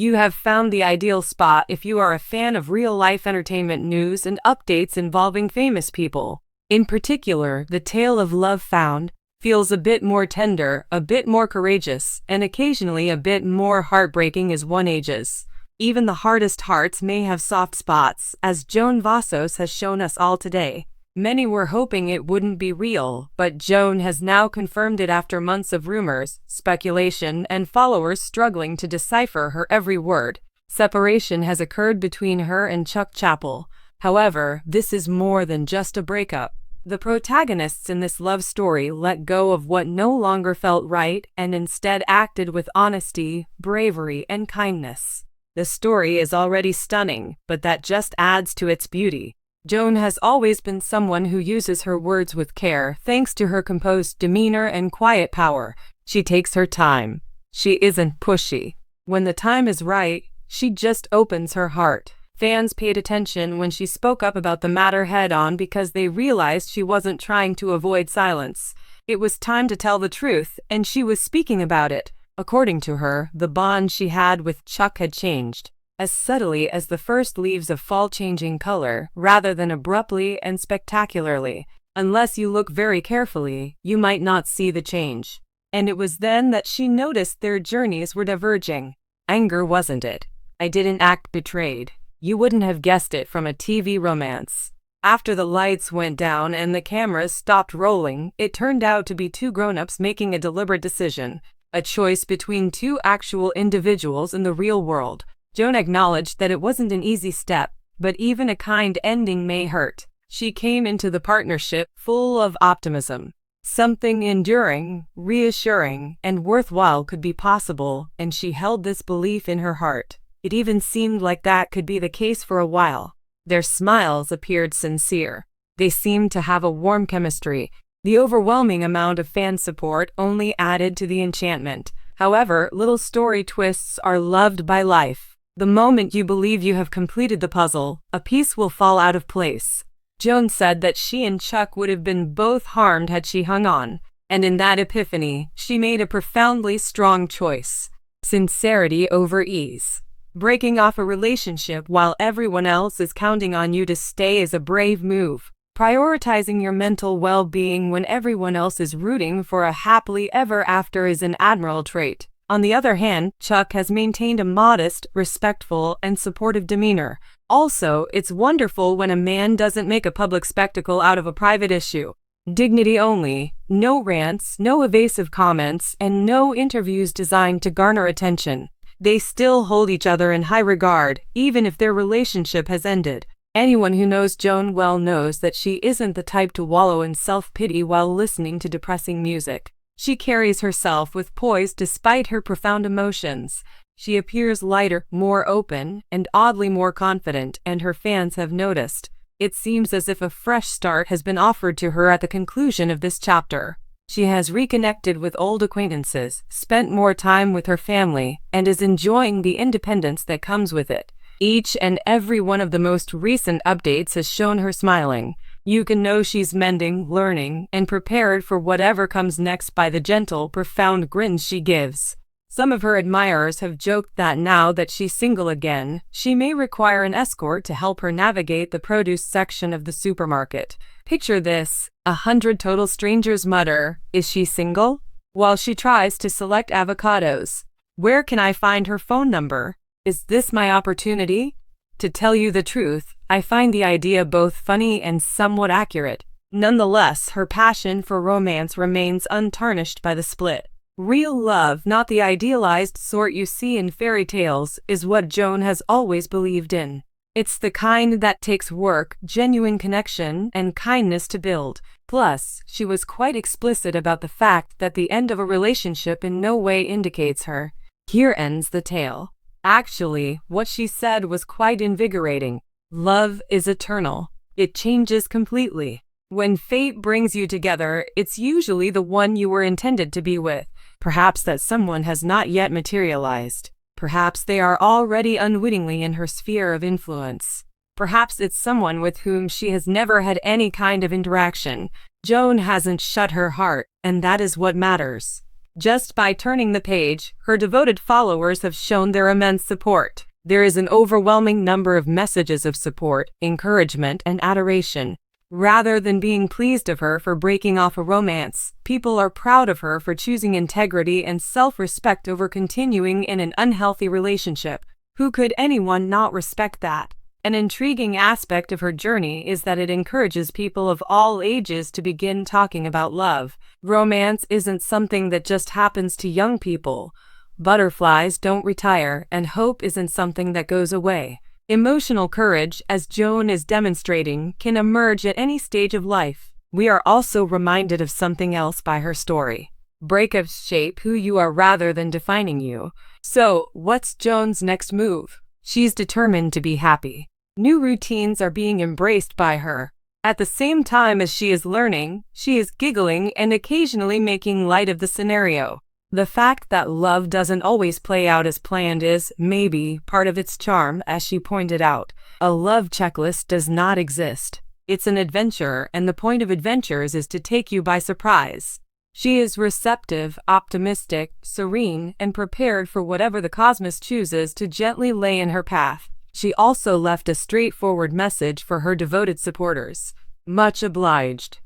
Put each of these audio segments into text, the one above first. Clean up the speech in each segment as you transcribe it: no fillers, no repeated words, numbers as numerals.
You have found the ideal spot if you are a fan of real-life entertainment news and updates involving famous people. In particular, the tale of love found feels a bit more tender, a bit more courageous, and occasionally a bit more heartbreaking as one ages. Even the hardest hearts may have soft spots, as Joan Vassos has shown us all today. Many were hoping it wouldn't be real, but Joan has now confirmed it after months of rumors, speculation, and followers struggling to decipher her every word. Separation has occurred between her and Chuck Chappell. However, this is more than just a breakup. The protagonists in this love story let go of what no longer felt right and instead acted with honesty, bravery, and kindness. The story is already stunning, but that just adds to its beauty. Joan has always been someone who uses her words with care thanks to her composed demeanor and quiet power. She takes her time. She isn't pushy. When the time is right, she just opens her heart. Fans paid attention when she spoke up about the matter head-on because they realized she wasn't trying to avoid silence. It was time to tell the truth, and she was speaking about it. According to her, the bond she had with Chuck had changed, as subtly as the first leaves of fall changing color, rather than abruptly and spectacularly. Unless you look very carefully, you might not see the change. And it was then that she noticed their journeys were diverging. Anger wasn't it. I didn't act betrayed. You wouldn't have guessed it from a TV romance. After the lights went down and the cameras stopped rolling, it turned out to be two grown-ups making a deliberate decision, a choice between two actual individuals in the real world. Joan acknowledged that it wasn't an easy step, but even a kind ending may hurt. She came into the partnership full of optimism. Something enduring, reassuring, and worthwhile could be possible, and she held this belief in her heart. It even seemed like that could be the case for a while. Their smiles appeared sincere. They seemed to have a warm chemistry. The overwhelming amount of fan support only added to the enchantment. However, little story twists are loved by life. The moment you believe you have completed the puzzle, a piece will fall out of place. Joan said that she and Chuck would have been both harmed had she hung on, and in that epiphany, she made a profoundly strong choice. Sincerity over ease. Breaking off a relationship while everyone else is counting on you to stay is a brave move. Prioritizing your mental well-being when everyone else is rooting for a happily ever after is an admirable trait. On the other hand, Chuck has maintained a modest, respectful, and supportive demeanor. Also, it's wonderful when a man doesn't make a public spectacle out of a private issue. Dignity only, no rants, no evasive comments, and no interviews designed to garner attention. They still hold each other in high regard, even if their relationship has ended. Anyone who knows Joan well knows that she isn't the type to wallow in self-pity while listening to depressing music. She carries herself with poise despite her profound emotions. She appears lighter, more open, and oddly more confident, and her fans have noticed. It seems as if a fresh start has been offered to her at the conclusion of this chapter. She has reconnected with old acquaintances, spent more time with her family, and is enjoying the independence that comes with it. Each and every one of the most recent updates has shown her smiling. You can know she's mending, learning, and prepared for whatever comes next by the gentle, profound grins she gives. Some of her admirers have joked that now that she's single again, she may require an escort to help her navigate the produce section of the supermarket. Picture this: 100 total strangers mutter, "Is she single?" while she tries to select avocados. Where can I find her phone number? Is this my opportunity? To tell you the truth, I find the idea both funny and somewhat accurate. Nonetheless, her passion for romance remains untarnished by the split. Real love, not the idealized sort you see in fairy tales, is what Joan has always believed in. It's the kind that takes work, genuine connection, and kindness to build. Plus, she was quite explicit about the fact that the end of a relationship in no way indicates her. Here ends the tale. Actually, what she said was quite invigorating. Love is eternal. It changes completely. When fate brings you together, it's usually the one you were intended to be with. Perhaps that someone has not yet materialized. Perhaps they are already unwittingly in her sphere of influence. Perhaps it's someone with whom she has never had any kind of interaction. Joan hasn't shut her heart, and that is what matters. Just by turning the page, her devoted followers have shown their immense support. There is an overwhelming number of messages of support, encouragement, and adoration. Rather than being pleased of her for breaking off a romance, people are proud of her for choosing integrity and self-respect over continuing in an unhealthy relationship. Who could anyone not respect that? An intriguing aspect of her journey is that it encourages people of all ages to begin talking about love. Romance isn't something that just happens to young people. Butterflies don't retire, and hope isn't something that goes away. Emotional courage, as Joan is demonstrating, can emerge at any stage of life. We are also reminded of something else by her story. Breakups shape who you are rather than defining you. So, what's Joan's next move? She's determined to be happy. New routines are being embraced by her. At the same time as she is learning, she is giggling and occasionally making light of the scenario. The fact that love doesn't always play out as planned is, maybe, part of its charm, as she pointed out. A love checklist does not exist. It's an adventure, and the point of adventures is to take you by surprise. She is receptive, optimistic, serene, and prepared for whatever the cosmos chooses to gently lay in her path. She also left a straightforward message for her devoted supporters. Much obliged.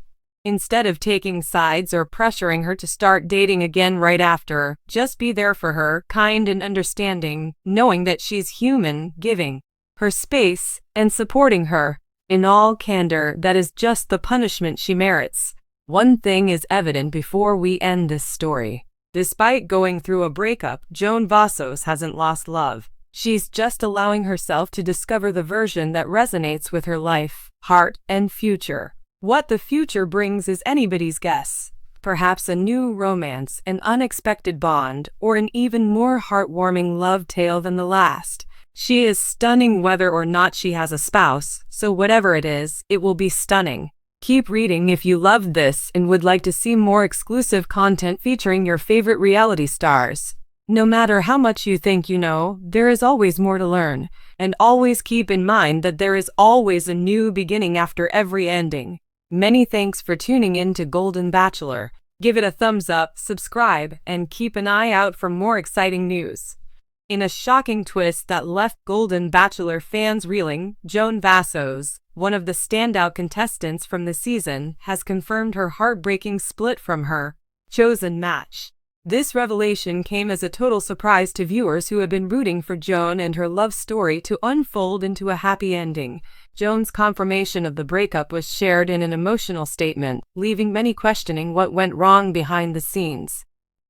Instead of taking sides or pressuring her to start dating again right after, just be there for her, kind and understanding, knowing that she's human, giving her space, and supporting her. In all candor, that is just the punishment she merits. One thing is evident before we end this story. Despite going through a breakup, Joan Vassos hasn't lost love. She's just allowing herself to discover the version that resonates with her life, heart, and future. What the future brings is anybody's guess. Perhaps a new romance, an unexpected bond, or an even more heartwarming love tale than the last. She is stunning whether or not she has a spouse, so whatever it is, it will be stunning. Keep reading if you loved this and would like to see more exclusive content featuring your favorite reality stars. No matter how much you think you know, there is always more to learn. And always keep in mind that there is always a new beginning after every ending. Many thanks for tuning in to Golden Bachelor. Give it a thumbs up, subscribe, and keep an eye out for more exciting news. In a shocking twist that left Golden Bachelor fans reeling, Joan Vassos, one of the standout contestants from the season, has confirmed her heartbreaking split from her chosen match. This revelation came as a total surprise to viewers who had been rooting for Joan and her love story to unfold into a happy ending. Joan's confirmation of the breakup was shared in an emotional statement, leaving many questioning what went wrong behind the scenes.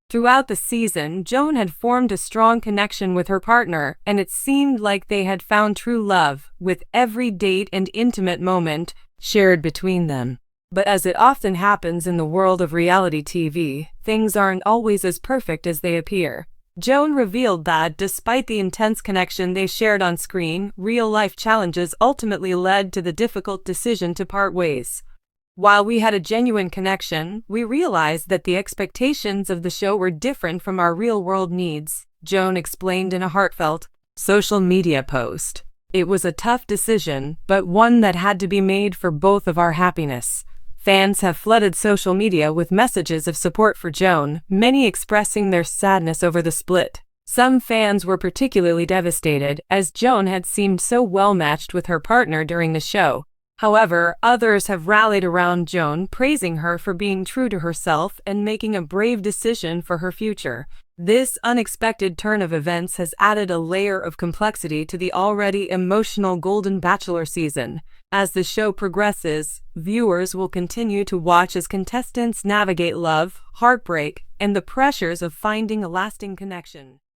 Throughout the season, Joan had formed a strong connection with her partner, and it seemed like they had found true love, with every date and intimate moment shared between them. But as it often happens in the world of reality TV, things aren't always as perfect as they appear. Joan revealed that, despite the intense connection they shared on screen, real-life challenges ultimately led to the difficult decision to part ways. While we had a genuine connection, we realized that the expectations of the show were different from our real-world needs, Joan explained in a heartfelt social media post. It was a tough decision, but one that had to be made for both of our happiness. Fans have flooded social media with messages of support for Joan, many expressing their sadness over the split. Some fans were particularly devastated, as Joan had seemed so well matched with her partner during the show. However, others have rallied around Joan, praising her for being true to herself and making a brave decision for her future. This unexpected turn of events has added a layer of complexity to the already emotional Golden Bachelor season. As the show progresses, viewers will continue to watch as contestants navigate love, heartbreak, and the pressures of finding a lasting connection.